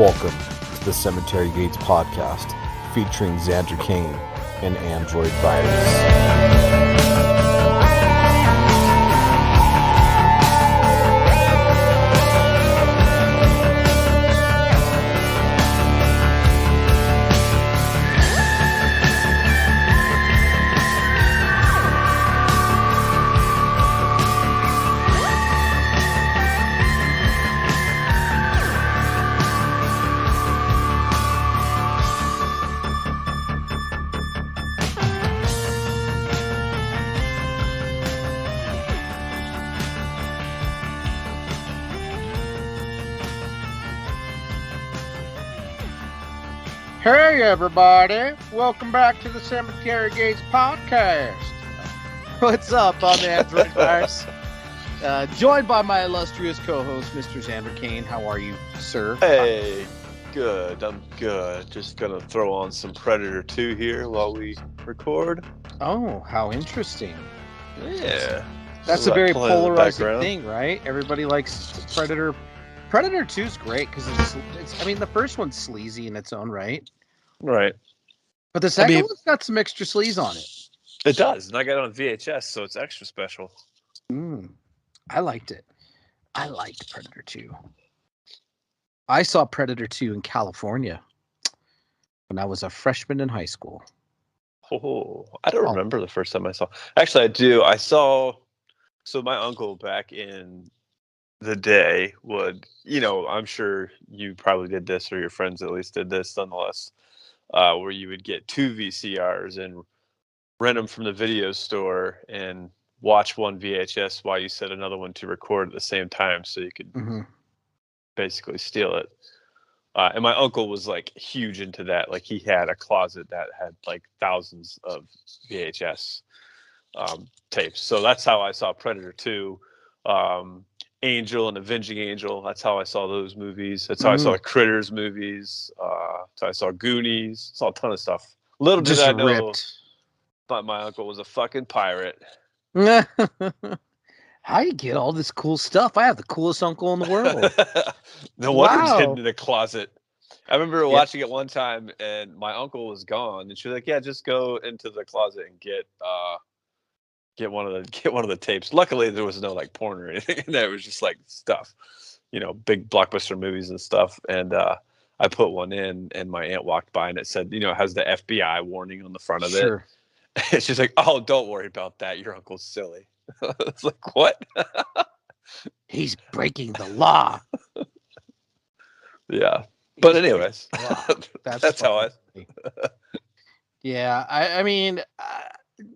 Welcome to the Cemetery Gates podcast, featuring Xander Kane and Android Virus. Hey everybody, welcome back to the Cemetery Gates podcast. What's up? I'm Android Virus, joined by my illustrious co-host, Mr. Xander Kane. How are you, sir? Hey, good. I'm good. Just gonna throw on some Predator 2 here while we record. Oh, how interesting. Yeah. That's a very polarizing thing, right? Everybody likes Predator. Predator 2 is great because it's, I mean, the first one's sleazy in its own right. Right. But the second one's got some extra sleaze on it. It does. And I got it on VHS, so it's extra special. I liked it. I liked Predator 2. I saw Predator 2 in California when I was a freshman in high school. Oh, I don't remember the first time I saw. Actually, I do. I saw. So my uncle back in the day would, I'm sure you probably did this, or your friends at least did this nonetheless, where you would get 2 VCRs and rent them from the video store and watch one VHS while you set another one to record at the same time, so you could basically steal it. And my uncle was like huge into that. Like he had a closet that had like thousands of VHS tapes. So that's how I saw Predator 2. Angel and Avenging Angel. That's how I saw those movies. That's how I saw the Critters movies. So I saw Goonies. Saw a ton of stuff. Little did I know, but my uncle was a fucking pirate. How you get all this cool stuff? I have the coolest uncle in the world. No wonder it's hidden in a closet. I remember watching it one time, and my uncle was gone, and she was like, "Yeah, just go into the closet and get one of the tapes." Luckily, there was no like porn or anything in there. It was just like stuff, big blockbuster movies and stuff. And I put one in, and my aunt walked by, and it said, it has the FBI warning on the front of it. And she's like, "Oh, don't worry about that. Your uncle's silly." It's like, what? He's breaking the law. Yeah, but anyways, that's how I. Yeah, I mean.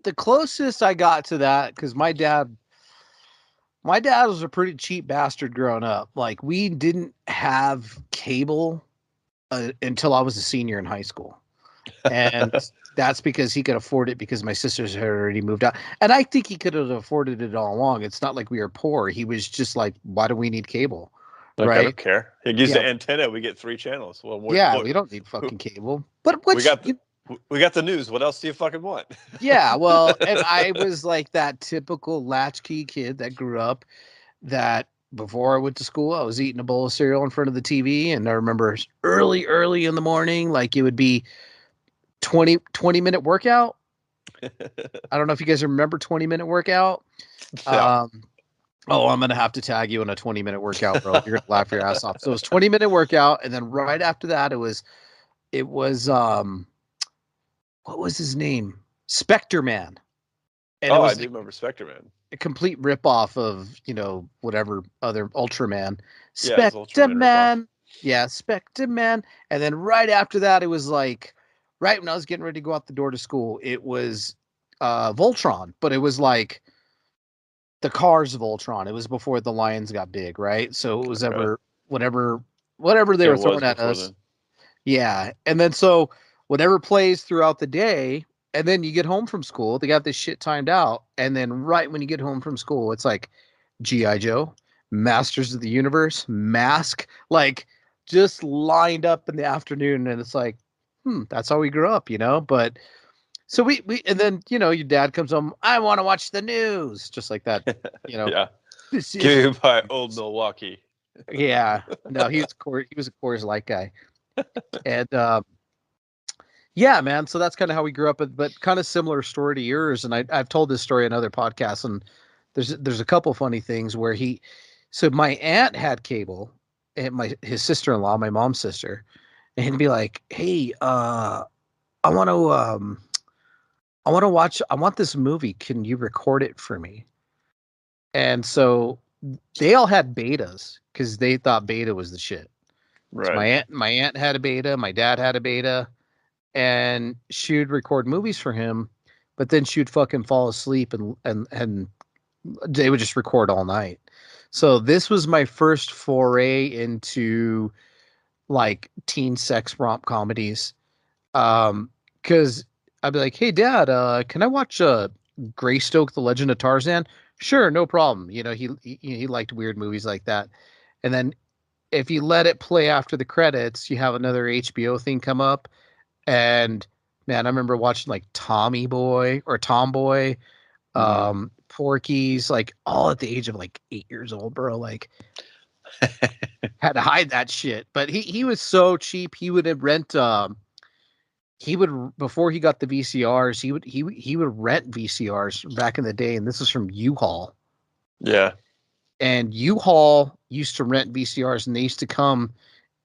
The closest I got to that, because my dad was a pretty cheap bastard growing up. Like, we didn't have cable until I was a senior in high school. And that's because he could afford it because my sisters had already moved out. And I think he could have afforded it all along. It's not like we were poor. He was just like, why do we need cable? Like, right? I don't care. He gives the antenna. We get 3 channels. Well, we don't need fucking cable. But we got the news. What else do you fucking want? Yeah, well, and I was like that typical latchkey kid that grew up that before I went to school, I was eating a bowl of cereal in front of the TV. And I remember early in the morning, like it would be 20-minute workout. I don't know if you guys remember 20-minute workout. Yeah. I'm going to have to tag you in a 20-minute workout, bro. You're going to laugh your ass off. So it was 20-minute workout. And then right after that, it was what was his name? Spectre Man. And I do remember Spectre Man. A complete ripoff of, whatever other Ultraman. Yeah, Spectre Man. Yeah, Spectre Man. And then right after that, it was like, right when I was getting ready to go out the door to school, it was Voltron. But it was like the Cars of Voltron. It was before the Lions got big, right? So it was whatever they were throwing at us. Then. Yeah. And then so whatever plays throughout the day, and then you get home from school, they got this shit timed out, and then right when you get home from school, it's like G.I. Joe, Masters of the Universe, Mask, like just lined up in the afternoon, and it's like, that's how we grew up, But so we and then your dad comes home, I want to watch the news, just like that, Yeah. Give me my old Milwaukee. Yeah, no, he was a Coors Light guy, and yeah, man. So that's kind of how we grew up, but kind of similar story to yours. And I've told this story in other podcasts, and there's a couple funny things where so my aunt had cable, and his sister-in-law, my mom's sister, and he'd be like, "Hey, I want to I want this movie. Can you record it for me?" And so they all had betas because they thought beta was the shit. So Right. my aunt had a beta, my dad had a beta, and she would record movies for him, but then she would fucking fall asleep and they would just record all night. So this was my first foray into like teen sex romp comedies. Because I'd be like, "Hey, Dad, can I watch Greystoke: The Legend of Tarzan?" Sure, no problem. You know, he liked weird movies like that. And then if you let it play after the credits, you have another HBO thing come up. And man, I remember watching like Tommy Boy or Tomboy, Mhm. Porky's, like all at the age of like 8 years old, bro. Like had to hide that shit. But he was so cheap. He would before he got the VCRs, he would rent VCRs back in the day, and this is from U-Haul. Yeah. And U-Haul used to rent VCRs, and they used to come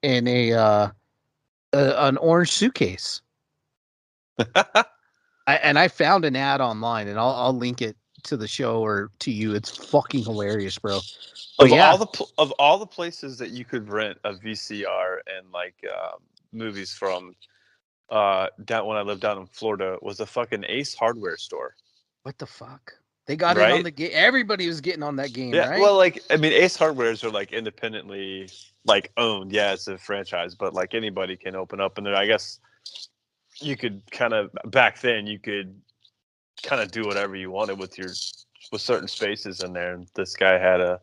in an orange suitcase. And I found an ad online, and I'll link it to the show or to you. It's fucking hilarious, bro. But yeah, Of all the places that you could rent a VCR and like movies from, down when I lived down in Florida was a fucking Ace Hardware store, what the fuck? They got in on right? the game. Everybody was getting on that game, Yeah, right? well, like I mean, Ace Hardwares are like independently like owned. Yeah, it's a franchise, but like anybody can open up, and then I guess you could kind of back then you could kind of do whatever you wanted with certain spaces in there. And this guy had a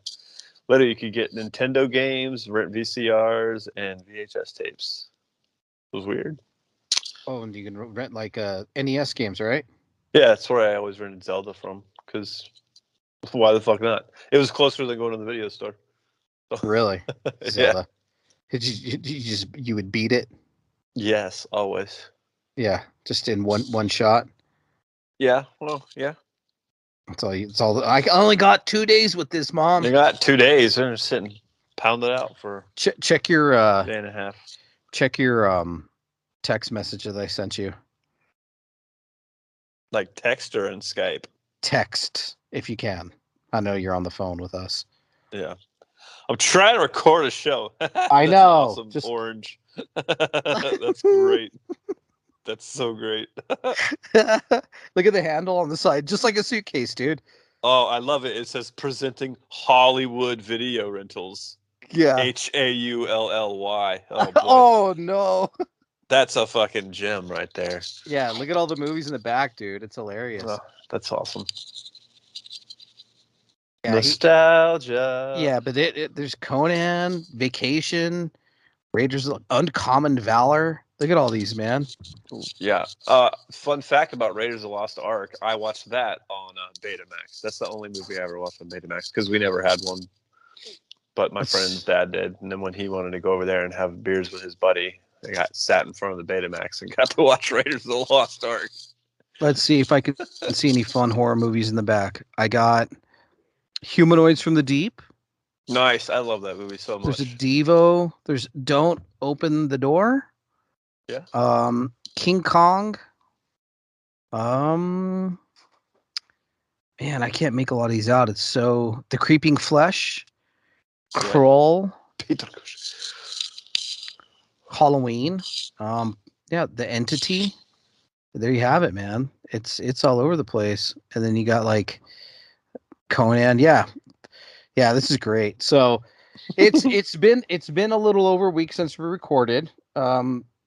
literally you could get Nintendo games, rent VCRs, and VHS tapes. It was weird. Oh, and you can rent like NES games, right? Yeah, that's where I always rented Zelda from. Because why the fuck not? It was closer than going to the video store. So, Really? yeah. Zelda. You would beat it? Yes, always. Yeah, just in one shot. Yeah. Well, yeah. It's all. I only got 2 days with this, They Mom. got 2 days. They're sitting, pound it out for Check your a day and a half. text message that I sent you. Like Texter and Skype. Text if you can. I know you're on the phone with us. Yeah. I'm trying to record a show. I That's know. awesome. Just Orange. That's great. That's so great. look at the handle on the side, just like a suitcase, dude. Oh, I love it. It says presenting Hollywood video rentals. Yeah. HAULLY. Oh boy. Oh no. That's a fucking gem right there. Yeah, look at all the movies in the back, dude. It's hilarious. Oh, that's awesome. Yeah, Nostalgia. but there's Conan, Vacation, Raiders of Uncommon Valor. Look at all these, man. Yeah. Fun fact about Raiders of the Lost Ark. I watched that on Betamax. That's the only movie I ever watched on Betamax because we never had one. But my friend's dad did. And then when he wanted to go over there and have beers with his buddy, they got sat in front of the Betamax and got to watch Raiders of the Lost Ark. Let's see if I can see any fun horror movies in the back. I got Humanoids from the Deep. Nice. I love that movie so much. There's a Devo. There's Don't Open the Door. Yeah. King Kong. Man, I can't make a lot of these out. It's so The Creeping Flesh, Kroll, Halloween. Yeah, The Entity. There you have it, man. It's all over the place. And then you got like Conan. Yeah. Yeah, this is great. So it's been a little over a week since we recorded.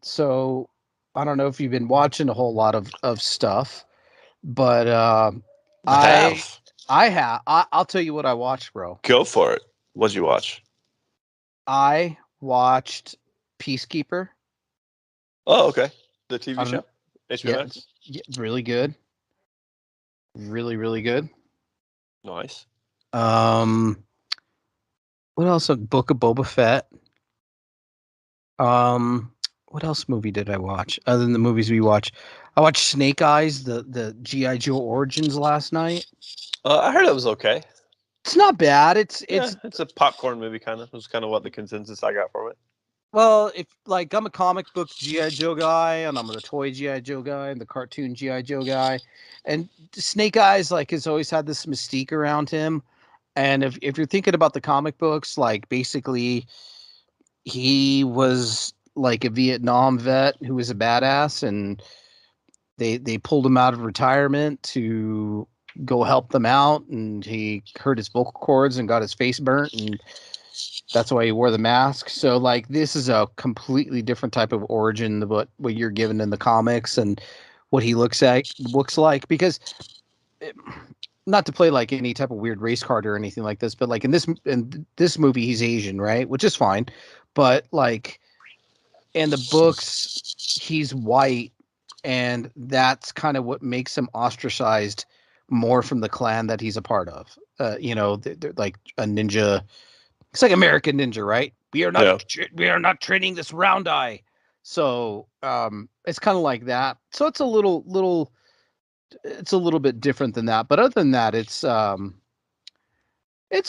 So I don't know if you've been watching a whole lot of stuff, but I have. I'll tell you what I watched, bro. Go for it. What'd you watch? I watched Peacekeeper. Oh, okay. The TV show? HBO Yeah, Max? yeah, really good. Really, really good. Nice. What else? A Book of Boba Fett. What else movie did I watch other than the movies we watch? I watched Snake Eyes, the GI Joe Origins last night. I heard it was okay. It's not bad. It's It's a popcorn movie kind of. It's kind of what the consensus I got from it. well, if like I'm a comic book GI Joe guy, and I'm a toy GI Joe guy, and the cartoon GI Joe guy, and Snake Eyes like has always had this mystique around him. And if you're thinking about the comic books, like basically he was like a Vietnam vet who was a badass, and they pulled him out of retirement to go help them out, and he hurt his vocal cords and got his face burnt, and that's why he wore the mask. So like this is a completely different type of origin than what you're given in the comics and what he looks like because not to play like any type of weird race card or anything like this, but like in this movie he's Asian, right? Which is fine. But like in the books he's white, and that's kind of what makes him ostracized more from the clan that he's a part of. They're like a ninja. It's like American Ninja, right? We are not training this round eye. So it's kind of like that. So it's a little it's a little bit different than that. But other than that, it's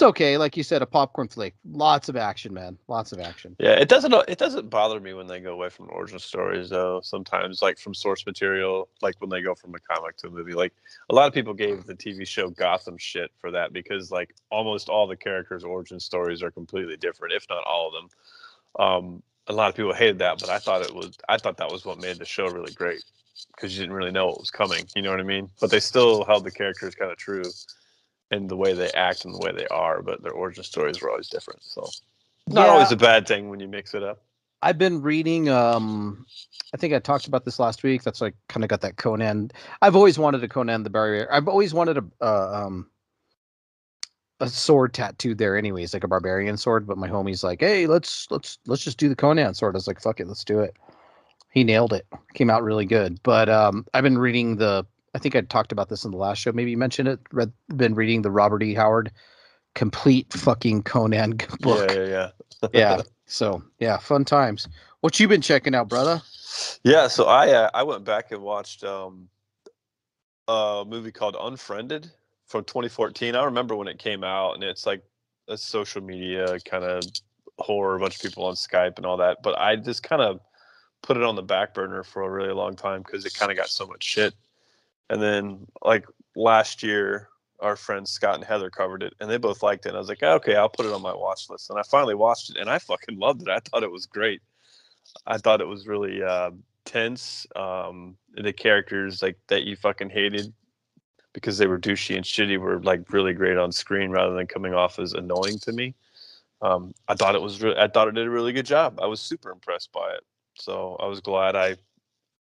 okay. Like you said, a popcorn flick. Lots of action, man. Lots of action. Yeah, it doesn't bother me when they go away from origin stories though. Sometimes like from source material, like when they go from a comic to a movie. Like a lot of people gave the TV show Gotham shit for that because like almost all the characters' origin stories are completely different, if not all of them. A lot of people hated that, but I thought that was what made the show really great because you didn't really know what was coming. You know what I mean? But they still held the characters kind of true in the way they act and the way they are, but their origin stories were always different. So not Yeah, always a bad thing when you mix it up. I've been reading. I think I talked about this last week. That's like kind of got that Conan. I've always wanted a Conan the Barbarian. I've always wanted a sword tattooed there, anyways, like a barbarian sword. But my homie's like, "Hey, let's just do the Conan sword." I was like, "Fuck it, let's do it." He nailed it. Came out really good. But I've been reading the. I think I talked about this in the last show. Maybe you mentioned it. Been reading the Robert E. Howard complete fucking Conan book. Yeah. Yeah. So yeah, fun times. What you been checking out, brother? Yeah, so I went back and watched a movie called Unfriended from 2014. I remember when it came out, and it's like a social media kind of horror, a bunch of people on Skype and all that. But I just kind of put it on the back burner for a really long time because it kind of got so much shit. And then like last year, our friends Scott and Heather covered it, and they both liked it. And I was like, okay, I'll put it on my watch list. And I finally watched it, and I fucking loved it. I thought it was great. I thought it was really tense. The characters like that you fucking hated because they were douchey and shitty were like really great on screen rather than coming off as annoying to me. I thought I thought it did a really good job. I was super impressed by it. So I was glad I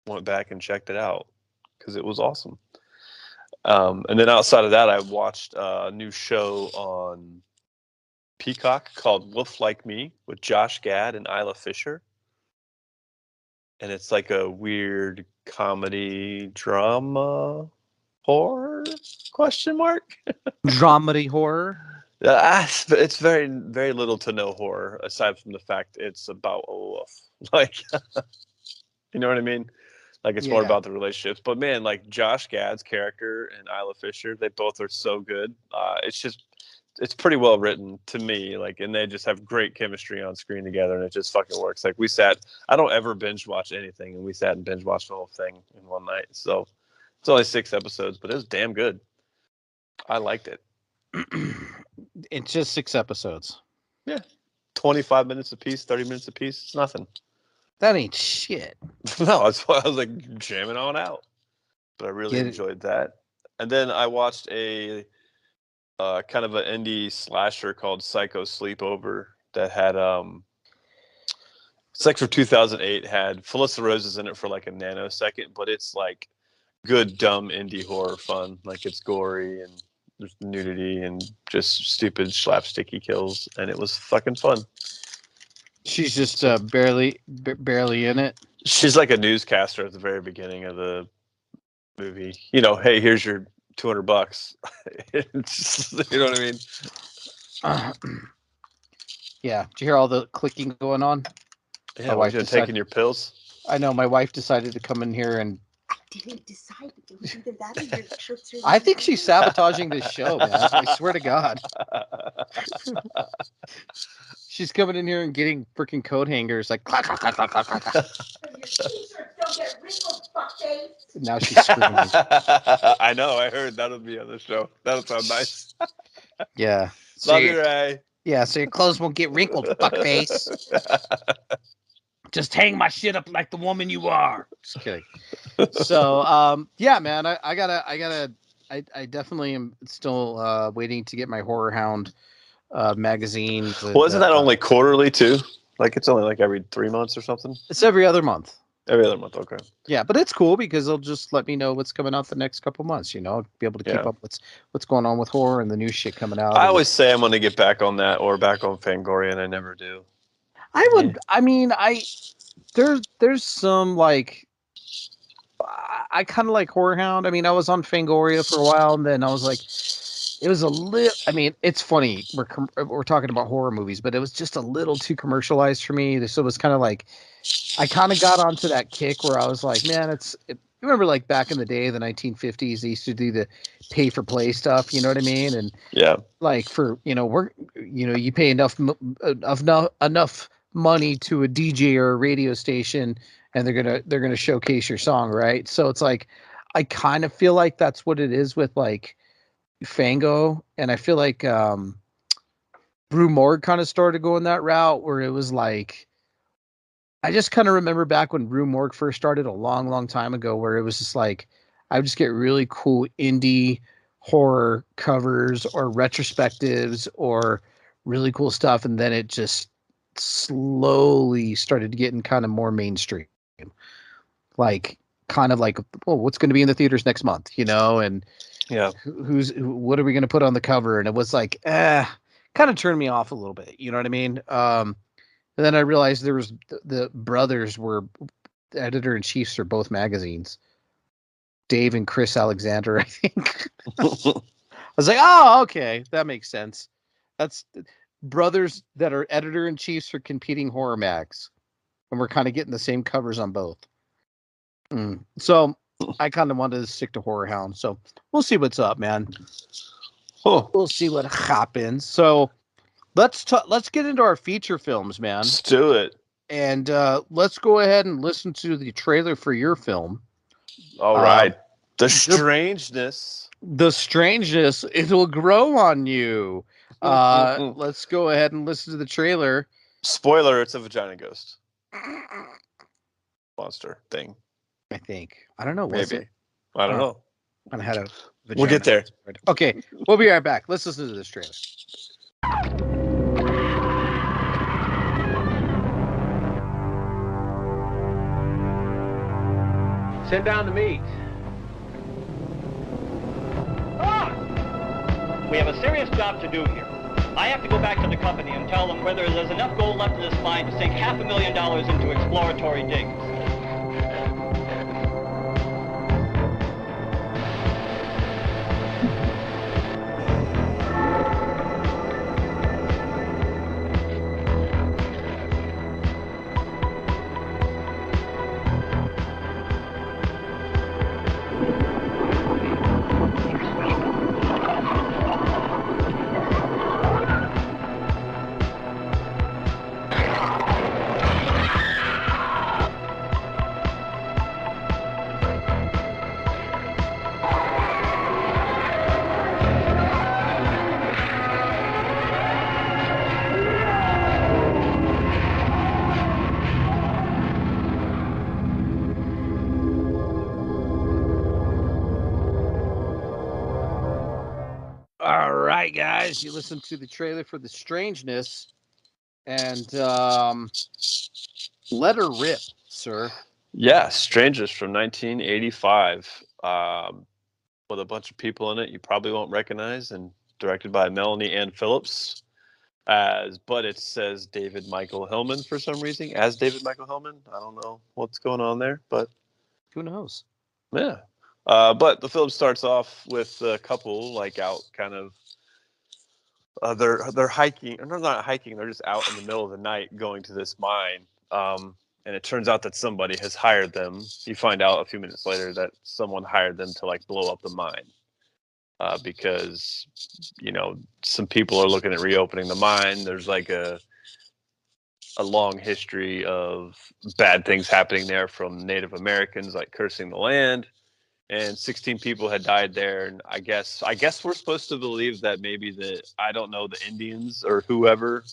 went back and checked it out because it was awesome. And then outside of that, I watched a new show on Peacock called Wolf Like Me with Josh Gad and Isla Fisher. And it's like a weird comedy drama horror question mark. Dramedy horror. It's very very little to no horror aside from the fact it's about a wolf. Like you know what I mean? Like it's more Yeah. about the relationships. But man, like Josh Gad's character and Isla Fisher, they both are so good. It's pretty well written to me. Like, and they just have great chemistry on screen together, and it just fucking works. Like I don't ever binge watch anything, and we sat and binge watched the whole thing in one night. So it's only 6 episodes, but it was damn good. I liked it. It's just 6 episodes. Yeah, 25 minutes a piece, 30 minutes a piece. It's nothing. That ain't shit. No, that's why I was like jamming on out. But I really enjoyed that. And then I watched a kind of an indie slasher called Psycho Sleepover that had it's like from 2008, had Felissa Roses in it for like a nanosecond, but it's like good dumb indie horror fun. Like it's gory and there's nudity and just stupid slapsticky kills, and it was fucking fun. She's just barely in it. She's like a newscaster at the very beginning of the movie. You know, hey, here's your $200. You know what I mean? Yeah. Did you hear all the clicking going on? Yeah, My was wife you decided. taking your pills? I know my wife decided to come in here and. I didn't decide. It was either that or your shirts are. I think she's sabotaging this show, man. I swear to God. She's coming in here and getting freaking coat hangers like clack, clack, clack, clack, clack, clack, clack. Your t-shirts don't get wrinkled, fuckface. Now she's screaming. I know. I heard that'll be on the show. That'll sound nice. Yeah. Love you, Ray. Yeah, so your clothes won't get wrinkled, fuckface. Just hang my shit up like the woman you are. Just kidding. So, yeah, man, I definitely am still waiting to get my Horror Hound magazine. Wasn't that only quarterly too? Like it's only like every 3 months or something? It's every other month. Every other month, okay. Yeah, but it's cool because they'll just let me know what's coming out the next couple months. I'll be able to keep up what's going on with horror and the new shit coming out. I always say I'm going to get back on that or back on Fangoria, and I never do. I would. Yeah. I mean, there's some like. I kind of like Horror Hound. I mean, I was on Fangoria for a while, and then I was like, it was a little. I mean, it's funny. We're talking about horror movies, but it was just a little too commercialized for me. So it was kind of like, I kind of got onto that kick where I was like, man, you remember like back in the day, the 1950s, they used to do the pay for play stuff. You know what I mean? And yeah, like for you pay enough money to a DJ or a radio station, and they're gonna showcase your song, right? So it's like, I kind of feel like that's what it is with like Fango, and I feel like Brew Morgue kind of started going that route where it was like, I just kind of remember back when Brew Morgue first started a long, long time ago, where it was just like I would just get really cool indie horror covers or retrospectives or really cool stuff, and then it just slowly started getting kind of more mainstream, like kind of like, well, what's going to be in the theaters next month, and yeah, what are we going to put on the cover? And it was like, kind of turned me off a little bit, you know what I mean? And then I realized there was the brothers were editor in chiefs for both magazines, Dave and Chris Alexander, I think. I was like, oh, okay, that makes sense. That's brothers that are editor in chiefs for competing horror mags, and we're kind of getting the same covers on both. So I kind of wanted to stick to Horror Hound. So we'll see what's up, man. We'll see what happens. So let's get into our feature films, man. Let's do it. And let's go ahead and listen to the trailer for your film. All right. The Strangeness. The Strangeness. It will grow on you. Let's go ahead and listen to the trailer. Spoiler, it's a vagina ghost. Monster thing. I think. I don't know. Maybe. I don't know. I had a vagina. We'll get there. Okay. We'll be right back. Let's listen to this trailer. Send down the meat. We have a serious job to do here. I have to go back to the company and tell them whether there's enough gold left in this mine to sink $500,000 into exploratory digs. All right, guys, you listened to the trailer for The Strangeness, and let her rip, sir. Yeah, Strangeness from 1985, with a bunch of people in it you probably won't recognize, and directed by Melanie Ann Phillips. But it says David Michael Hillman for some reason, as David Michael Hillman. I don't know what's going on there, but who knows? Yeah. But the film starts off with a couple like out kind of they're hiking, and they're not hiking. They're just out in the middle of the night going to this mine. And it turns out that somebody has hired them. You find out a few minutes later that someone hired them to like blow up the mine because some people are looking at reopening the mine. There's like a long history of bad things happening there from Native Americans, like cursing the land. And 16 people had died there. And I guess we're supposed to believe that maybe the Indians or whoever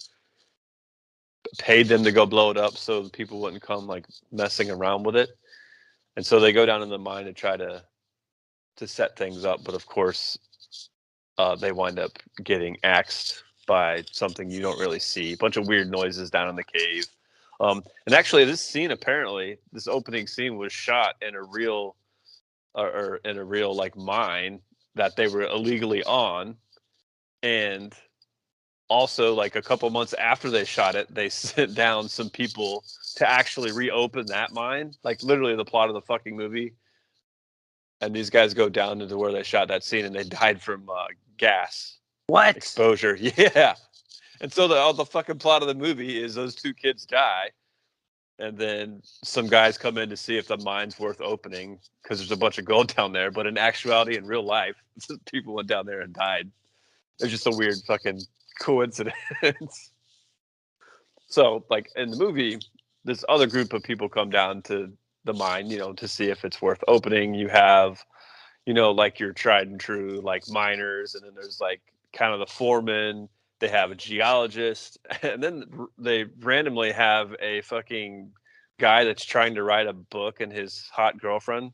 paid them to go blow it up so the people wouldn't come like messing around with it. And so they go down in the mine to try to set things up. But of course, they wind up getting axed by something you don't really see. A bunch of weird noises down in the cave. And actually, this opening scene was shot in a real or in a real like mine that they were illegally on. And also, like a couple months after they shot it, they sent down some people to actually reopen that mine. Like literally the plot of the fucking movie. And these guys go down into where they shot that scene, and they died from gas exposure. Yeah. And so the fucking plot of the movie is those two kids die, and then some guys come in to see if the mine's worth opening because there's a bunch of gold down there. But in actuality, in real life, people went down there and died. It's just a weird fucking coincidence. So, like in the movie, this other group of people come down to the mine, to see if it's worth opening. You have, like your tried and true, like miners, and then there's like kind of the foreman. They have a geologist, and then they randomly have a fucking guy that's trying to write a book and his hot girlfriend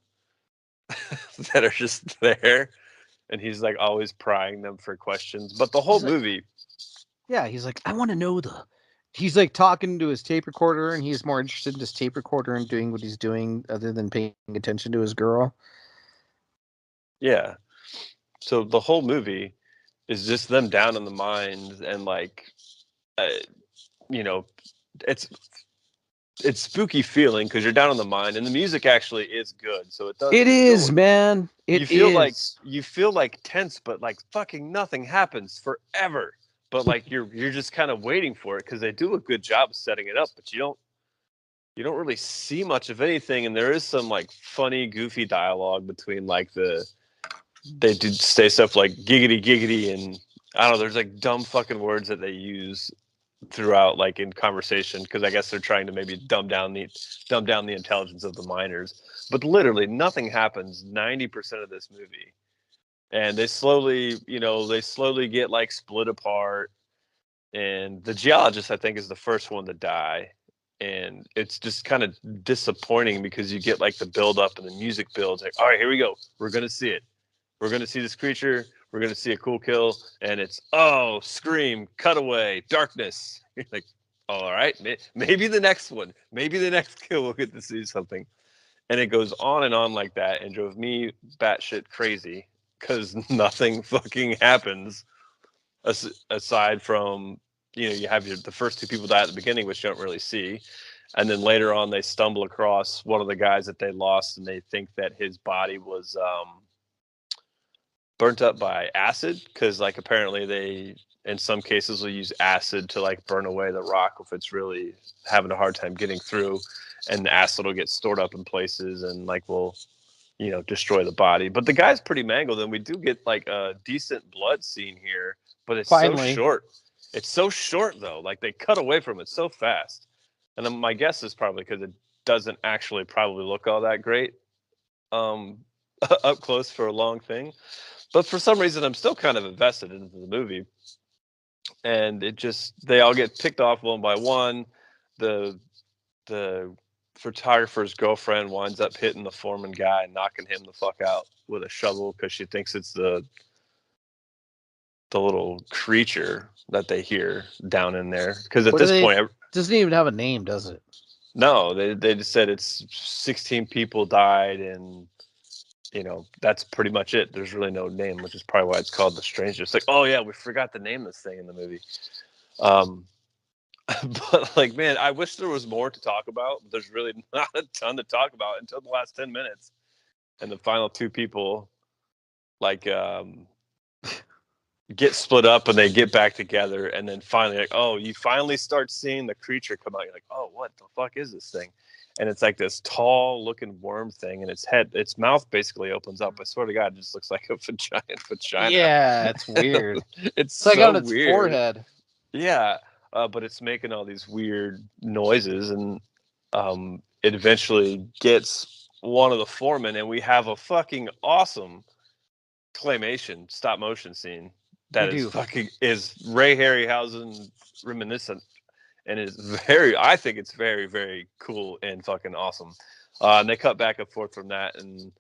that are just there. And he's like always prying them for questions. But the whole movie. Yeah, he's like, I want to know he's like talking to his tape recorder, and he's more interested in his tape recorder and doing what he's doing other than paying attention to his girl. Yeah. So the whole movie is just them down in the mines, and like, it's spooky feeling because you're down in the mine, and the music actually is good. So it does. It is, man. You feel like tense, but like fucking nothing happens forever. But like you're just kind of waiting for it because they do a good job of setting it up, but you don't really see much of anything. And there is some like funny, goofy dialogue between like they do say stuff like giggity giggity, and I don't know, there's like dumb fucking words that they use throughout, like in conversation, because I guess they're trying to maybe dumb down the intelligence of the miners. But literally nothing happens 90% of this movie. And they slowly get like split apart. And the geologist, I think, is the first one to die. And it's just kind of disappointing because you get like the build up and the music builds. Like, all right, here we go. We're going to see it. We're going to see this creature. We're going to see a cool kill. And it's, scream, cutaway, darkness. You're like, all right, maybe the next one. Maybe the next kill we'll get to see something. And it goes on and on like that and drove me batshit crazy because nothing fucking happens aside from, you have the first two people die at the beginning, which you don't really see. And then later on, they stumble across one of the guys that they lost, and they think that his body was burnt up by acid because, like, apparently they, in some cases, will use acid to, like, burn away the rock if it's really having a hard time getting through. And the acid will get stored up in places and, like, will, destroy the body. But the guy's pretty mangled, and we do get, like, a decent blood scene here, but it's so short. It's so short, though. Like, they cut away from it so fast. And then my guess is probably because it doesn't actually probably look all that great up close for a long thing. But for some reason, I'm still kind of invested into the movie. And they all get picked off one by one. The photographer's girlfriend winds up hitting the foreman guy and knocking him the fuck out with a shovel because she thinks it's the little creature that they hear down in there. Because at this point, it doesn't even have a name, does it? No, they just said it's 16 people died, and that's pretty much it. There's really no name, which is probably why it's called the Strangeness. It's like, oh yeah, we forgot to name this thing in the movie. But like, man, I wish there was more to talk about. But there's really not a ton to talk about until the last 10 minutes, and the final two people, like, get split up and they get back together, and then finally, like, oh, you finally start seeing the creature come out. You're like, oh, what the fuck is this thing? And it's like this tall looking worm thing, and its mouth basically opens up. I swear to God, it just looks like a giant vagina. Yeah, it's weird. It's like so on its weird. forehead. Yeah, but it's making all these weird noises, and it eventually gets one of the foremen, and we have a fucking awesome claymation stop motion scene that is Ray Harryhausen reminiscent, and is I think it's very, very cool and fucking awesome. And they cut back and forth from that, and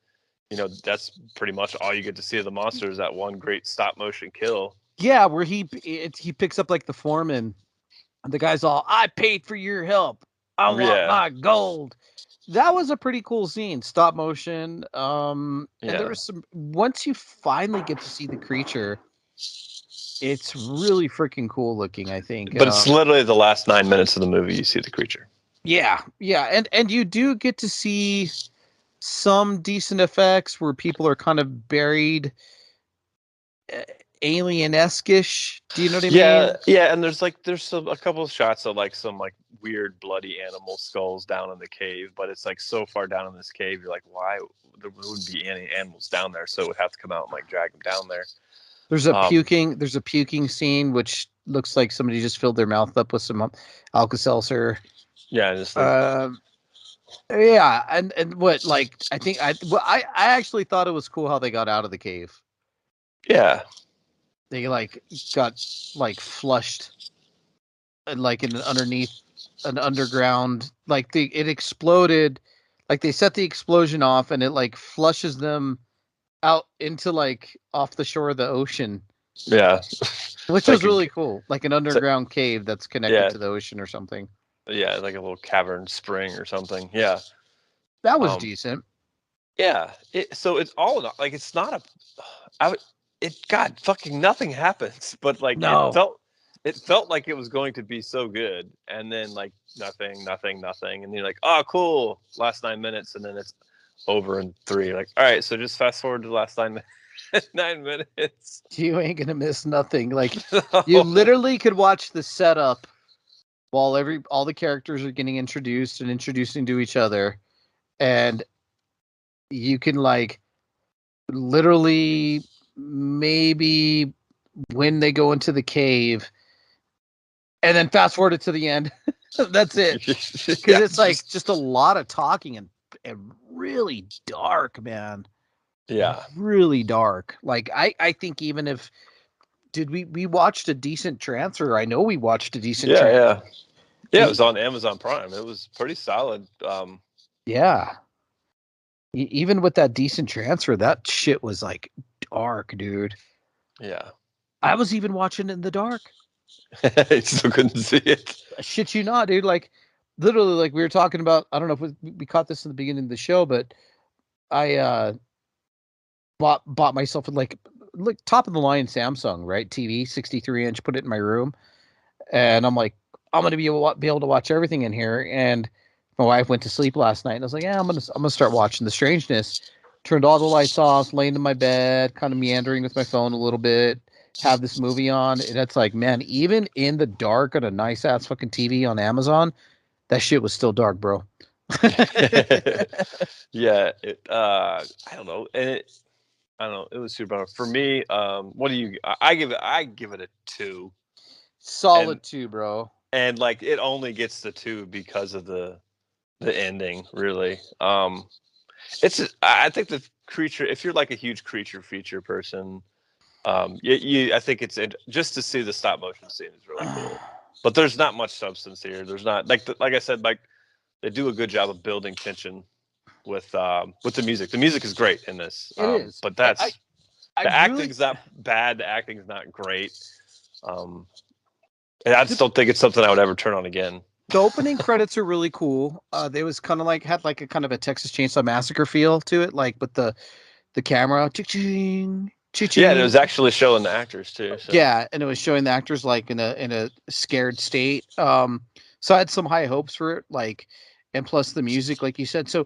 that's pretty much all you get to see of the monster is that one great stop motion kill. Yeah, where he picks up like the foreman, and the guy's all, "I paid for your help. I want my gold." That was a pretty cool scene, stop motion. And there was some. Once you finally get to see the creature, it's really freaking cool looking, I think. But it's literally the last 9 minutes of the movie you see the creature. Yeah, and you do get to see some decent effects where people are kind of buried, alien-esque-ish. Do you know what I mean? Yeah, and there's a couple of shots of like some like weird bloody animal skulls down in the cave, but it's like so far down in this cave, you're like, why there wouldn't be any animals down there? So it would have to come out and like drag them down there. There's a puking scene which looks like somebody just filled their mouth up with some Alka-Seltzer. Yeah, just like, yeah, and what, like, I actually thought it was cool how they got out of the cave. Yeah. They like got like flushed, like underneath an underground, like it exploded, like they set the explosion off and it like flushes them out into like off the shore of the ocean. Yeah, which was really cool, like an underground cave that's connected to the ocean or something. Yeah, like a little cavern spring or something. Yeah, that was decent. Yeah, so it's all like it's not a. God, fucking nothing happens, but like it felt like it was going to be so good, and then like nothing, and you're like, oh, cool, last 9 minutes, and then it's over in 3. Like, all right, so just fast forward to the last 9 minutes. You ain't gonna miss nothing. Like, you literally could watch the setup while all the characters are getting introduced and introducing to each other, and you can like literally maybe when they go into the cave and then fast forward it to the end. That's it. Because it's like just a lot of talking and really dark, man. Yeah, really dark. Like I think even if we watched a decent transfer. I know we watched a decent transfer. Yeah, it was on Amazon Prime. It was pretty solid. Yeah, even with that decent transfer, that shit was like dark, dude. Yeah, I was even watching it in the dark. I still couldn't see it. Shit you not, dude. Like literally, like we were talking about. I don't know if we caught this in the beginning of the show, but I bought myself like top of the line Samsung, right? TV, 63-inch, put it in my room. And I'm like, I'm going to be able to watch everything in here. And my wife went to sleep last night and I was like, yeah, I'm going to start watching The Strangeness. Turned all the lights off, laying in my bed, kind of meandering with my phone a little bit, have this movie on. And it's like, man, even in the dark on a nice ass fucking TV on Amazon, that shit was still dark, bro. Yeah. I don't know. And I don't know. It was super. For me, what do you? I give it a 2. Solid 2, bro. And like it only gets the 2 because of the ending. Really, I think the creature. If you're like a huge creature feature person, I think it's just to see the stop motion scene is really cool. But there's not much substance here. There's not like I said, like they do a good job of building tension with the music. The music is great in this. It is, but the acting's not bad. The acting's not great. And I just don't think it's something I would ever turn on again. The opening credits are really cool. They was kind of like had like a kind of a Texas Chainsaw Massacre feel to it, like with the camera. Ching, ching. Yeah, and it was actually showing the actors too. So. Yeah, and it was showing the actors like in a scared state. So I had some high hopes for it, like, and plus the music, like you said. So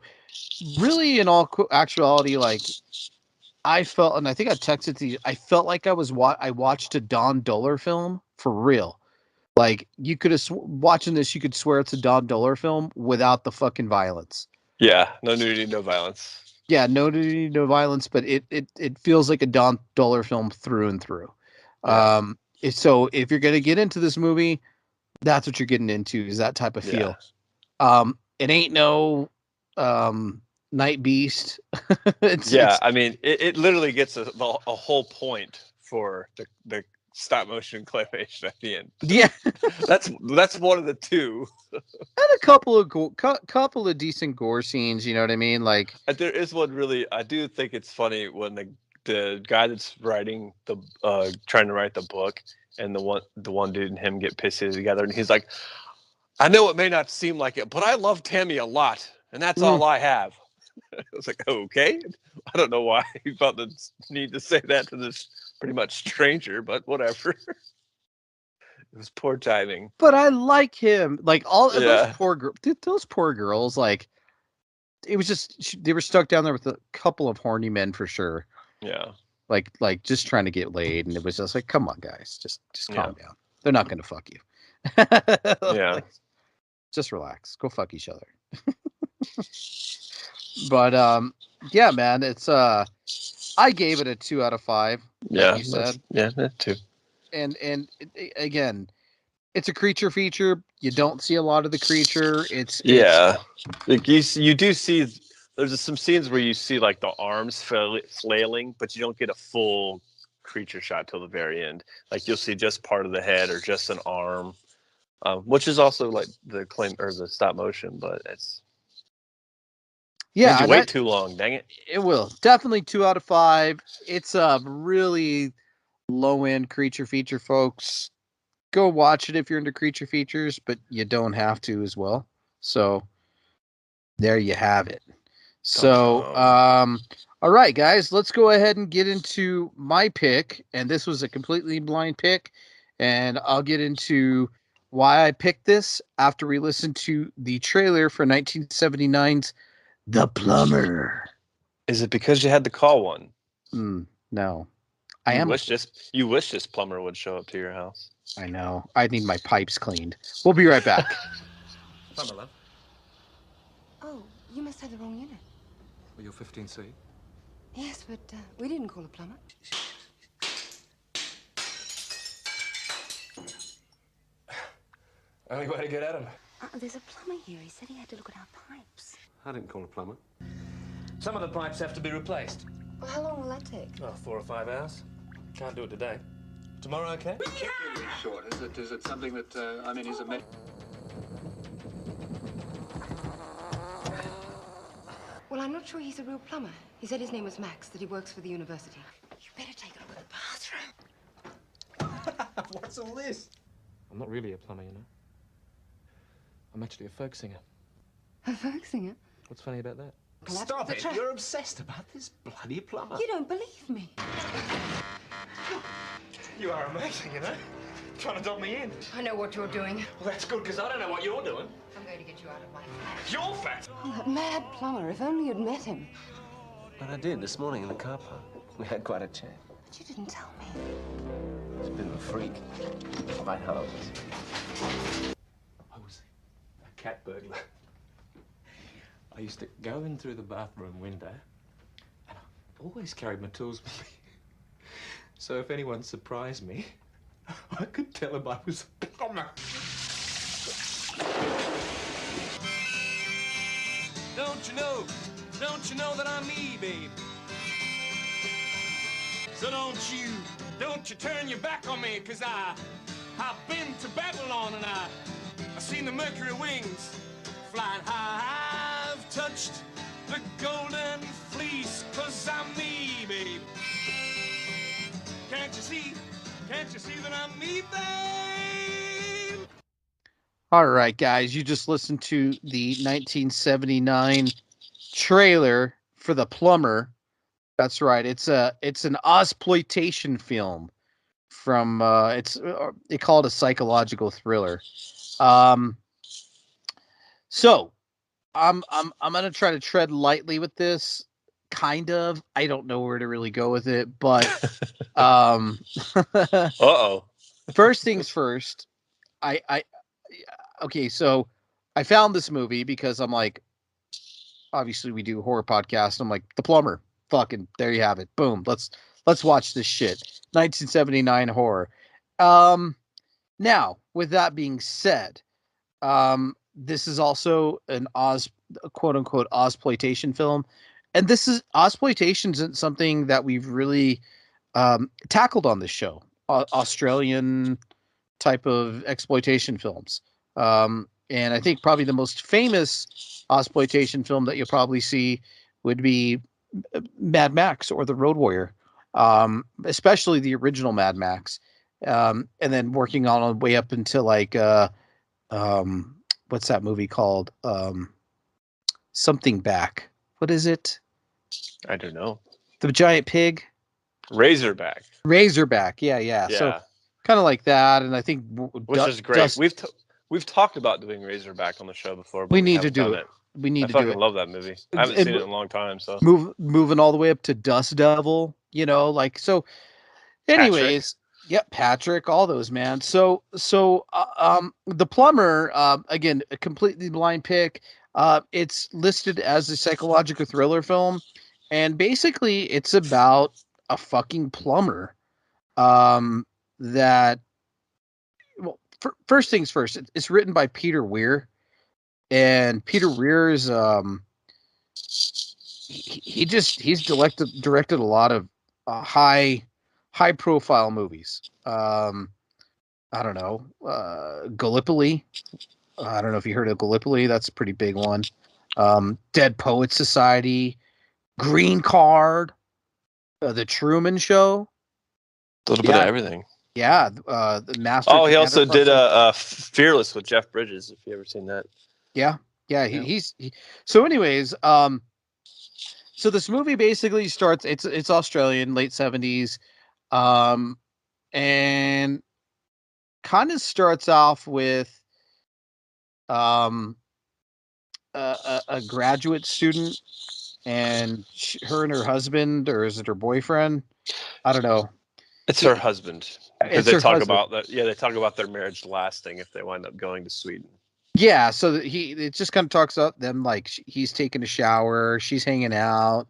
really, in all actuality, like I felt, and I think I texted to you. I felt like I watched a Don Doller film for real. Like you could have watching this, you could swear it's a Don Doller film without the fucking violence. Yeah, no nudity, no violence. Yeah, no nudity, no violence, but it feels like a Don Doller film through and through. Yeah. So if you're gonna get into this movie, that's what you're getting into, is that type of feel. It ain't no Night Beast. It's I mean, it literally gets a whole point for the stop motion claymation at the end. Yeah, that's one of the two. and a couple of decent gore scenes. You know what I mean? Like there is one really. I do think it's funny when the guy that's writing the trying to write the book, and the one dude and him get pissed together, and he's like, I know it may not seem like it, but I love Tammy a lot, and that's all I have. I was like, okay. I don't know why he felt the need to say that to this pretty much stranger, but whatever. It was poor timing. But I like him. Like those poor girls. Like it was just they were stuck down there with a couple of horny men for sure. Yeah. Like just trying to get laid, and it was just like, come on, guys, just calm down. They're not going to fuck you. Yeah. Like, just relax. Go fuck each other. But yeah, man, it's I gave it a 2 out of 5. Yeah, you said. Yeah, that too. And again, it's a creature feature. You don't see a lot of the creature. It's like you do see. There's some scenes where you see like the arms flailing, but you don't get a full creature shot till the very end. Like you'll see just part of the head or just an arm, which is also like the claim or the stop motion, but it's. Yeah, you wait too long, dang it. It will. Definitely 2 out of 5. It's a really low-end creature feature, folks. Go watch it if you're into creature features, but you don't have to as well. So there you have it. So all right, guys, let's go ahead and get into my pick. And this was a completely blind pick, and I'll get into why I picked this after we listen to the trailer for 1979's The Plumber. Is it because you had to call one? No. You wish this plumber would show up to your house. I know. I need my pipes cleaned. We'll be right back. Plumber, love. Oh, you must have the wrong unit. Well, you're 15C. Yes, but we didn't call a plumber. Only way to get at him. There's a plumber here. He said he had to look at our pipes. I didn't call a plumber. Some of the pipes have to be replaced. Well, how long will that take? Oh, 4 or 5 hours. Can't do it today. Tomorrow, okay? Particularly short. Is it something that, is it meant... Well, I'm not sure he's a real plumber. He said his name was Max, that he works for the university. You better take a look at the bathroom. What's all this? I'm not really a plumber, you know. I'm actually a folk singer. A folk singer? What's funny about that? Stop it! You're obsessed about this bloody plumber. You don't believe me. You are amazing, you know. Trying to dog me in. I know what you're doing. Well, that's good, because I don't know what you're doing. I'm going to get you out of my flat. You're fat! Oh, that mad plumber. If only you'd met him. But I did this morning in the car park. We had quite a chat. But you didn't tell me. He's a bit of a freak. Quite harmless. I was a cat burglar. I used to go in through the bathroom window, and I always carried my tools with me. So if anyone surprised me, I could tell them I was a plumber. Don't you know that I'm me, babe? So don't you turn your back on me, 'cause I've been to Babylon and I've seen the Mercury wings flying high. I've touched the golden fleece, 'cause I'm me, babe. Can't you see that I'm me, babe? All right, guys, you just listened to the 1979 trailer for The Plumber. That's right. It's an Ozploitation film from they call it a psychological thriller. So I'm gonna try to tread lightly with this. kind of. I don't know where to really go with it, but Uh-oh. first things first. I okay, so I found this movie because I'm like, obviously we do horror podcast. I'm like, The Plumber. Fucking there you have it. Boom. Let's watch this shit. 1979 horror. Now, with that being said, this is also an quote unquote Ozploitation film. And this is Ozploitation isn't something that we've really tackled on this show. Australian type of exploitation films. And I think probably the most famous exploitation film that you'll probably see would be Mad Max or The Road Warrior, especially the original Mad Max. And then working on a way up into like what's that movie called? Something Back. What is it? I don't know. The giant pig. Razorback. Yeah. So kind of like that, and I think which is great. We've talked about doing Razorback on the show before, but we need to do it. We need to do it. I fucking love that movie. I haven't seen it in a long time. So moving all the way up to Dust Devil, like so. Anyways, Patrick. Patrick, all those, man. So The Plumber, again, a completely blind pick. It's listed as a psychological thriller film, and basically it's about a fucking plumber. That, well, first things first, it's written by Peter Weir, and Peter Weir is he's directed a lot of high profile movies. I don't know, Gallipoli. I don't know if you heard of Gallipoli. That's a pretty big one. Dead Poets Society, Green Card, The Truman Show. A little bit of everything. Yeah, the Master. Oh, he also did Fearless with Jeff Bridges. If you ever seen that. Yeah. So, anyways, so this movie basically starts. It's Australian, late 70s, and kind of starts off with a graduate student and her and her husband, or is it her boyfriend? I don't know. It's her husband, because they talk about that. Yeah, they talk about their marriage lasting if they wind up going to Sweden. Yeah, so it just kind of talks about them, like he's taking a shower, she's hanging out.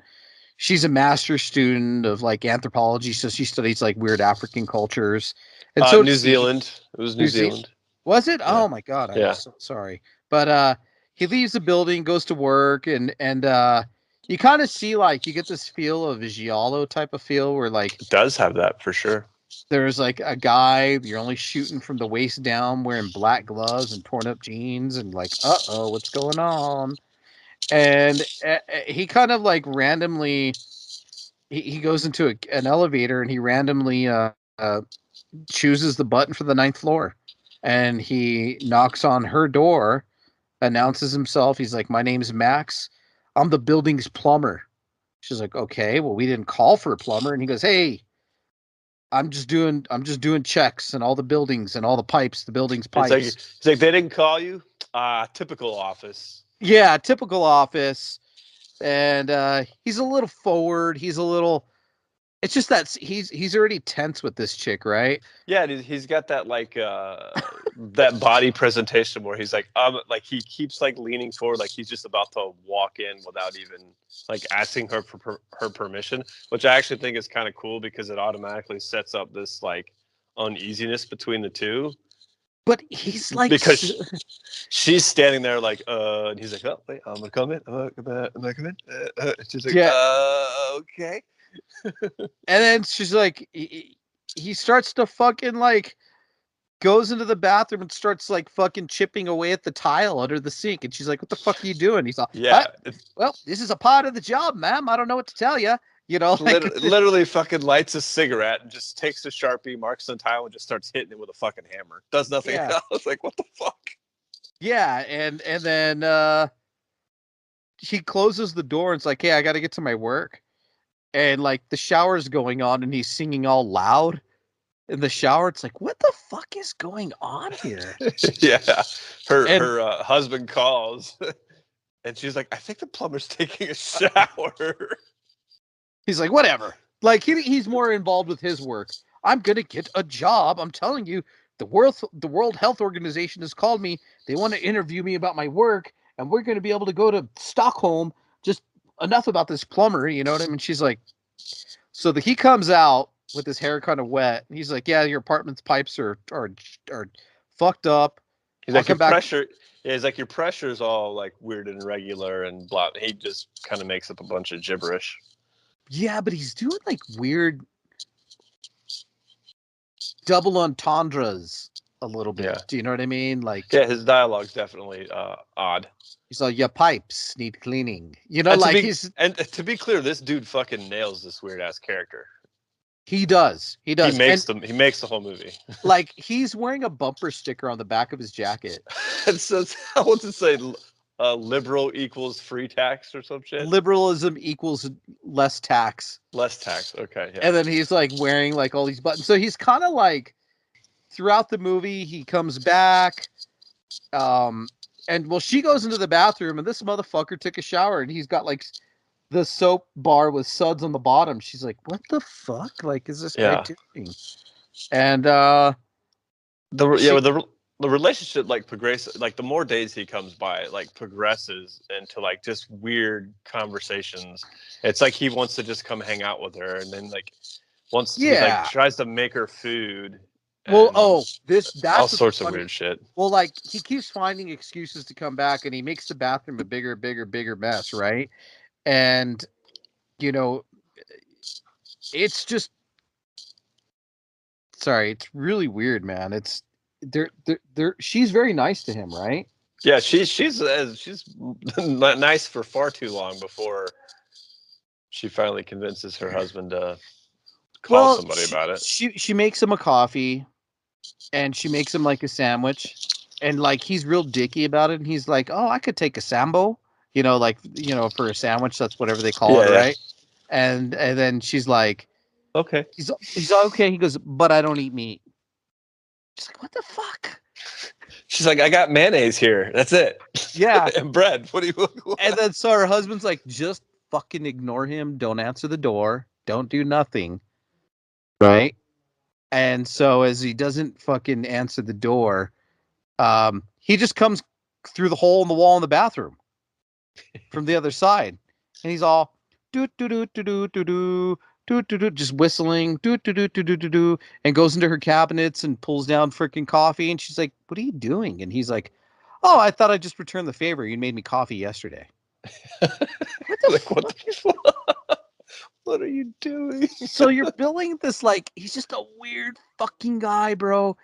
She's a master's student of like anthropology, so she studies like weird African cultures. And so New Zealand. It was New Zealand. Was it? Yeah. Oh my god, I'm so sorry. But he leaves the building, goes to work, and you kind of see, like, you get this feel of a giallo type of feel where, like, it does have that for sure. There's like a guy, you're only shooting from the waist down, wearing black gloves and torn up jeans, and like, what's going on? And he kind of like randomly, he goes into an elevator, and he randomly chooses the button for the 9th floor, and he knocks on her door, announces himself. He's like, "My name's Max. I'm the building's plumber." She's like, "Okay, well, we didn't call for a plumber." And he goes, "Hey, I'm just doing checks and all the buildings and all the pipes, the building's pipes." It's like they didn't call you? Typical office. Yeah, typical office. And he's a little forward. He's a little. It's just that he's already tense with this chick, right? Yeah, he's got that like that body presentation where he's like he keeps like leaning forward, like he's just about to walk in without even like asking her for her permission, which I actually think is kind of cool because it automatically sets up this like uneasiness between the two. But he's like, because she's standing there like and he's like, "Oh wait, I'm gonna come in. I'm gonna come in." She's like, "Okay." And then she's like, he starts to fucking like goes into the bathroom and starts like fucking chipping away at the tile under the sink, and she's like, "What the fuck are you doing?" He's like, "Yeah, well, this is a part of the job, ma'am. I don't know what to tell you." You know, like, literally fucking lights a cigarette and just takes a Sharpie, marks the tile, and just starts hitting it with a fucking hammer. Does nothing else. Like, what the fuck? Yeah, and then he closes the door and it's like, "Hey, I got to get to my work." And like the shower's going on and he's singing all loud in the shower. It's like, what the fuck is going on here? Yeah. Her husband calls and she's like, "I think the plumber's taking a shower." He's like, whatever. Like he's more involved with his work. I'm gonna get a job. I'm telling you, the World Health Organization has called me. They want to interview me about my work, and we're gonna be able to go to Stockholm. Just enough about this plumber, you know what I mean? She's like, so he comes out with his hair kind of wet. He's like, yeah, your apartment's pipes are fucked up. He's like, your pressure. Yeah, he's like, your pressure is all like weird and irregular and blah. He just kind of makes up a bunch of gibberish. Yeah, but he's doing like weird double entendres a little bit. Yeah. Do you know what I mean? Like, yeah, his dialogue's definitely odd. He's like, your pipes need cleaning. You know, and like to be clear, this dude fucking nails this weird ass character. He does. He makes the whole movie. Like, he's wearing a bumper sticker on the back of his jacket. It says, what's it say? Liberal equals free tax or some shit. Liberalism equals less tax. Less tax. Okay. Yeah. And then he's like wearing like all these buttons. So he's kind of like throughout the movie, he comes back. And well, she goes into the bathroom and this motherfucker took a shower and he's got like the soap bar with suds on the bottom. She's like, what the fuck? Like, is this guy doing? And the relationship like progresses, like the more days he comes by, it like progresses into like just weird conversations. It's like he wants to just come hang out with her, and then like he like tries to make her food. Well, that's all sorts of weird shit. Well, like he keeps finding excuses to come back, and he makes the bathroom a bigger mess, right? And you know, it's just it's really weird, man. It's she's very nice to him, right? Yeah, she's nice for far too long before she finally convinces her husband to call somebody about it. She makes him a coffee, and she makes him like a sandwich, and like he's real dicky about it, and he's like, "Oh, I could take a sambo," you know, like for a sandwich, that's whatever they call it, right? And then she's like, "Okay." He's okay. He goes, "But I don't eat meat." She's like, what the fuck? She's like, I got mayonnaise here. That's it. Yeah. And bread. What? And then so her husband's like, just fucking ignore him. Don't answer the door. Don't do nothing. Right? And so as he doesn't fucking answer the door, he just comes through the hole in the wall in the bathroom from the other side. And he's all do do do do do do do. Just whistling, and goes into her cabinets and pulls down freaking coffee. And she's like, "What are you doing?" And he's like, "Oh, I thought I'd just return the favor. You made me coffee yesterday." What are you doing? So you're billing this like he's just a weird fucking guy, bro,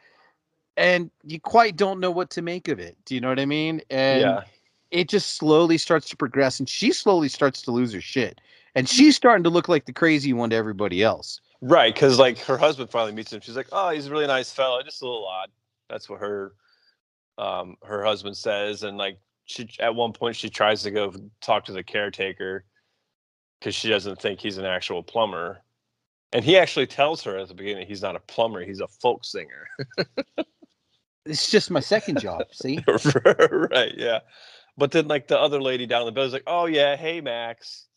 and you quite don't know what to make of it. Do you know what I mean? And it just slowly starts to progress, and she slowly starts to lose her shit. And she's starting to look like the crazy one to everybody else. Right, because like her husband finally meets him. She's like, "Oh, he's a really nice fellow, just a little odd." That's what her husband says. And like at one point she tries to go talk to the caretaker because she doesn't think he's an actual plumber. And he actually tells her at the beginning he's not a plumber, he's a folk singer. It's just my second job, see? Right, yeah. But then like the other lady down the bill is like, "Oh yeah, hey Max."